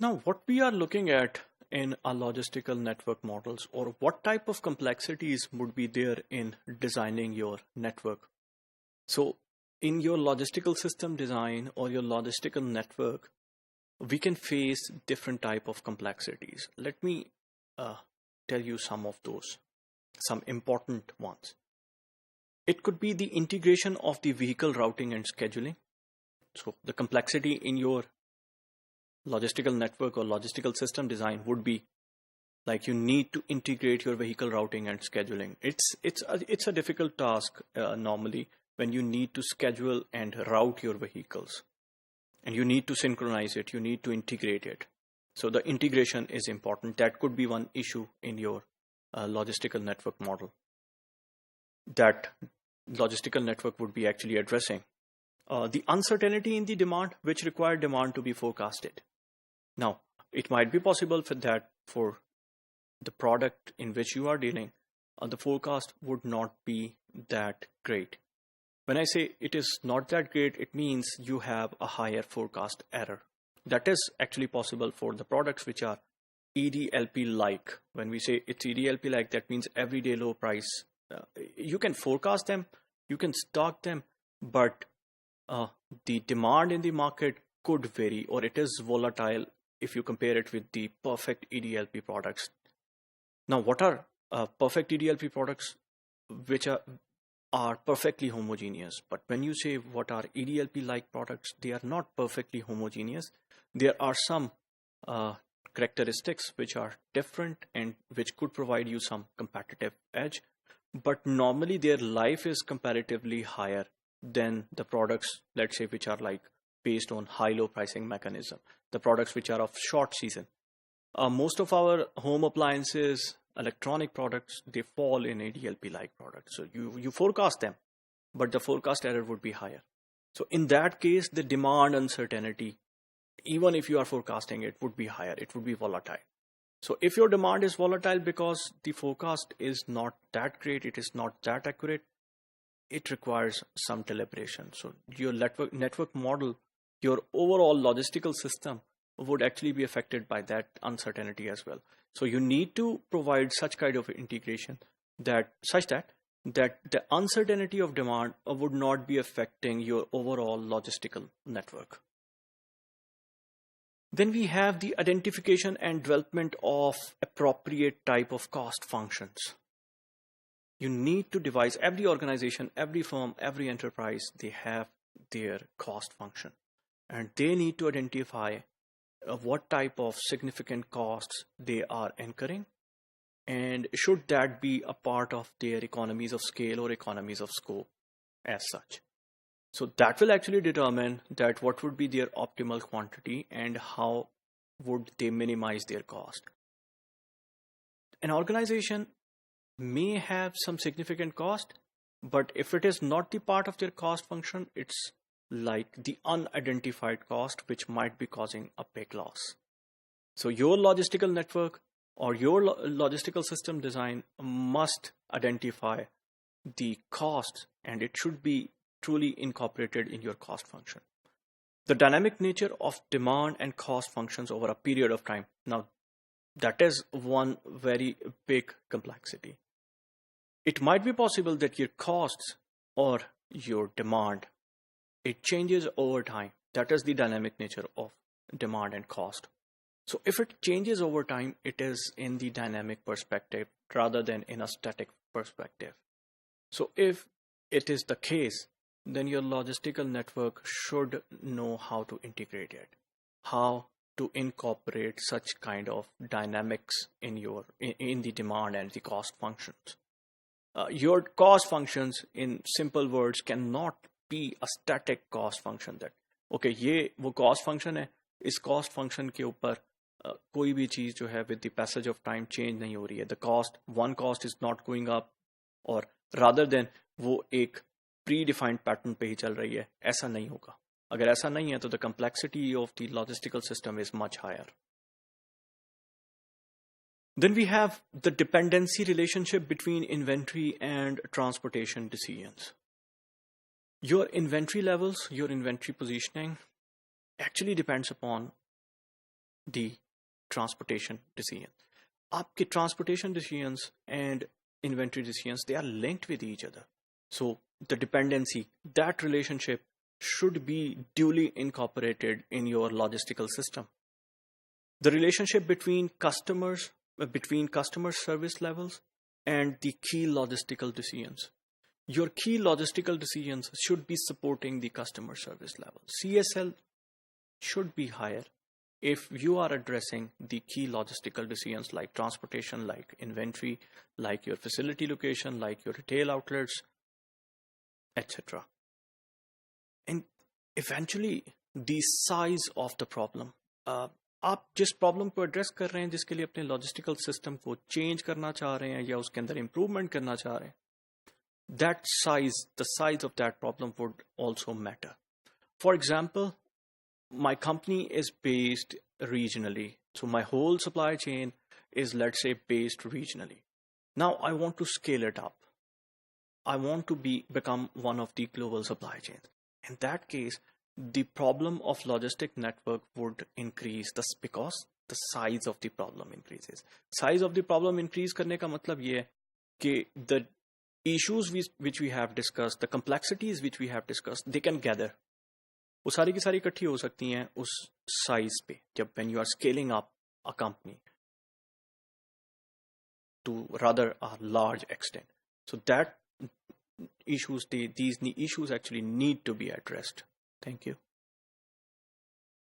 Now, what we are looking at in our logistical network models, or what type of complexities would be there in designing your network. So in your logistical system design or your logistical network, we can face different type of complexities. Let me tell you some of those, some important ones. It could be the integration of the vehicle routing and scheduling. So the complexity in your logistical network or logistical system design would be like you need to integrate your vehicle routing and scheduling. It's a difficult task normally when you need to schedule and route your vehicles, and you need to synchronize it, you need to integrate it. So the integration is important. That could be one issue in your logistical network model that logistical network would be actually addressing. The uncertainty in the demand, which require demand to be forecasted. Now, it might be possible for that for the product in which you are dealing, the forecast would not be that great. When I say it is not that great, it means you have a higher forecast error. That is actually possible for the products which are EDLP-like. When we say it's EDLP-like, that means everyday low price. You can forecast them, you can stock them, but the demand in the market could vary, or it is volatile if you compare it with the perfect EDLP products. Now, what are perfect EDLP products? Which are perfectly homogeneous. But when you say what are EDLP-like products, they are not perfectly homogeneous. There are some characteristics which are different and which could provide you some competitive edge. But normally their life is comparatively higher than the products, let's say, which are like based on high-low pricing mechanism, the products which are of short season. Most of our home appliances, electronic products, they fall in ADLP-like products. So you forecast them, but the forecast error would be higher. So in that case, the demand uncertainty, even if you are forecasting it, would be higher. It would be volatile. So if your demand is volatile because the forecast is not that great, it is not that accurate, it requires some deliberation. So your network model, your overall logistical system would actually be affected by that uncertainty as well. So you need to provide such kind of integration that the uncertainty of demand would not be affecting your overall logistical network. Then we have the identification and development of appropriate type of cost functions. You need to devise, every organization, every firm, every enterprise, they have their cost function, and they need to identify what type of significant costs they are incurring, and should that be a part of their economies of scale or economies of scope as such. So that will actually determine that what would be their optimal quantity and how would they minimize their cost. An organization may have some significant cost, but if it is not the part of their cost function, it's like the unidentified cost, which might be causing a big loss. So your logistical network or your logistical system design must identify the cost, and it should be truly incorporated in your cost function. The dynamic nature of demand and cost functions over a period of time. Now, that is one very big complexity. It might be possible that your costs or your demand, it changes over time. That is the dynamic nature of demand and cost. So if it changes over time, it is in the dynamic perspective rather than in a static perspective. So if it is the case, then your logistical network should know how to integrate it, how to incorporate such kind of dynamics in the demand and the cost functions. Your cost functions, in simple words, cannot be a static cost function that okay, ये वो cost function है, इस cost function के ऊपर कोई भी चीज जो है with the passage of time change नहीं हो रही है. One cost is not going up, or rather than वो एक predefined pattern पे ही चल रही है, ऐसा नहीं होगा. अगर ऐसा नहीं है तो the complexity of the logistical system is much higher. Then we have the dependency relationship between inventory and transportation decisions. Your inventory levels, your inventory positioning actually depends upon the transportation decision. आपके transportation decisions and inventory decisions, they are linked with each other. So the dependency, that relationship should be duly incorporated in your logistical system. The relationship between customer service levels and the key logistical decisions. Your key logistical decisions should be supporting the customer service level. CSL should be higher if you are addressing the key logistical decisions like transportation, like inventory, like your facility location, like your retail outlets, etc. And eventually, the size of the problem. आप जिस problem को address कर रहे हैं, जिसके लिए अपने logistical system को चेंज करना चाह रहे हैं या उसके अंदर इम्प्रूवमेंट करना चाह रहे हैं, that size, the size of that problem would also matter. For example, my company is based regionally. So my whole supply chain is, let's say, based regionally. Now I want to scale it up. I want to become one of the global supply chains. In that case, the problem of logistic network would increase because the size of the problem increases. Size of the problem increase करने का मतलब ये है कि the issues which we have discussed, the complexities which we have discussed, they can gather. वो सारी की सारी इकट्ठी हो सकती हैं उस size पे, जब when you are scaling up a company to rather a large extent. So that these issues actually need to be addressed. Thank you.